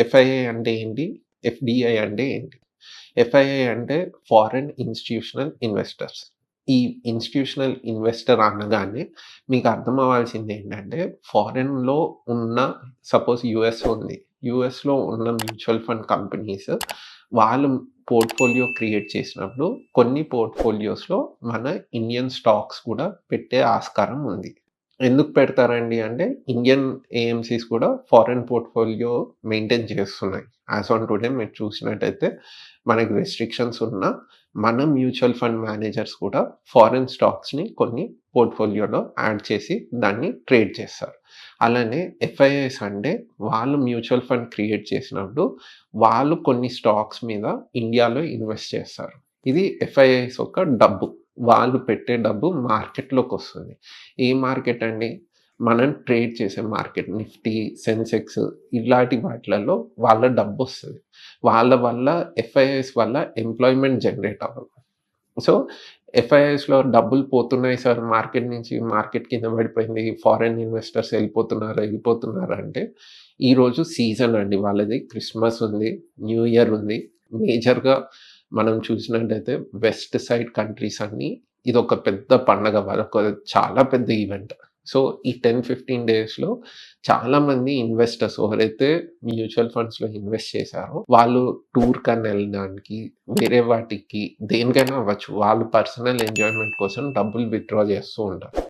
FII అంటే ఏంటి? FDI అంటే ఏంటి? ఎఫ్ఐఐ అంటే ఫారెన్ ఇన్‌స్టిట్యూషనల్ ఇన్వెస్టర్స్. ఈ ఇన్‌స్టిట్యూషనల్ ఇన్వెస్టర్ అనగానే మీకు అర్థం అవ్వాల్సిందేంటంటే ఫారెన్‌లో ఉన్న సపోజ్ యూఎస్ ఉంది. యూఎస్‌లో ఉన్న మ్యూచువల్ ఫండ్ కంపెనీస్ వాళ్ళు పోర్ట్‌ఫోలియో క్రియేట్ చేసినప్పుడు కొన్ని పోర్ట్‌ఫోలియోస్‌లో మన ఇండియన్ స్టాక్స్ కూడా పెట్టే ఆస్కారం ఉంది. ఎందుకు పెడతారండి అంటే, ఇండియన్ ఏఎంసీస్ కూడా ఫారెన్ పోర్ట్‌ఫోలియో మెయింటైన్ చేస్తున్నాయి. యాస్ ఆన్ టుడే మీరు చూసినట్టయితే మనకి రెస్ట్రిక్షన్స్ ఉన్నా, మన మ్యూచువల్ ఫండ్ మేనేజర్స్ కూడా ఫారెన్ స్టాక్స్‌ని కొన్ని పోర్ట్‌ఫోలియోలో యాడ్ చేసి దాన్ని ట్రేడ్ చేస్తారు. అలానే ఎఫ్ఐఐస్ అంటే వాళ్ళు మ్యూచువల్ ఫండ్ క్రియేట్ చేసినప్పుడు, వాళ్ళు కొన్ని స్టాక్స్ మీద ఇండియాలో ఇన్వెస్ట్ చేస్తారు. ఇది ఎఫ్ఐఐస్ యొక్క డబ్బు. వాళ్ళు పెట్టే డబ్బు మార్కెట్‌లోకొస్తుంది. ఏ మార్కెట్ అండి? మనం ట్రేడ్ చేసే మార్కెట్. నిఫ్టీ, సెన్సెక్స్ ఇలాంటి వాటిలలో వాళ్ళ డబ్బొస్తది. వాళ్ళ వల్ల ఎఫ్ఐఐస్ వల్ల ఎంప్లాయ్‌మెంట్ జనరేట్ అవ్వదు. సో, ఎఫ్ఐఐస్‌లో డబ్బులు పోతున్నాయి సార్ మార్కెట్ నుంచి, మార్కెట్ కింద పడిపోయింది. ఫారెన్ ఇన్వెస్టర్స్ ఎళ్ళిపోతున్నారు అంటే, ఈరోజు సీజన్ అండి వాళ్ళది. క్రిస్మస్ ఉంది, న్యూ ఇయర్ ఉంది. మేజర్‌గా మనం చూసినట్టయితే వెస్ట్ సైడ్ కంట్రీస్ అన్నీ ఇదొక పెద్ద పండగ. వాళ్ళొక చాలా పెద్ద ఈవెంట్. సో, ఈ 10, 15 డేస్‌లో చాలామంది ఇన్వెస్టర్స్ ఎవరైతే మ్యూచువల్ ఫండ్స్‌లో ఇన్వెస్ట్ చేశారో, వాళ్ళు టూర్‌కని ఎళ్ళడానికి, వేరే వాటికి దేనికైనా అవ్వచ్చు. వాళ్ళు పర్సనల్ ఎంజాయ్‌మెంట్ కోసం డబ్బులు విత్‌డ్రా చేస్తూ ఉంటారు.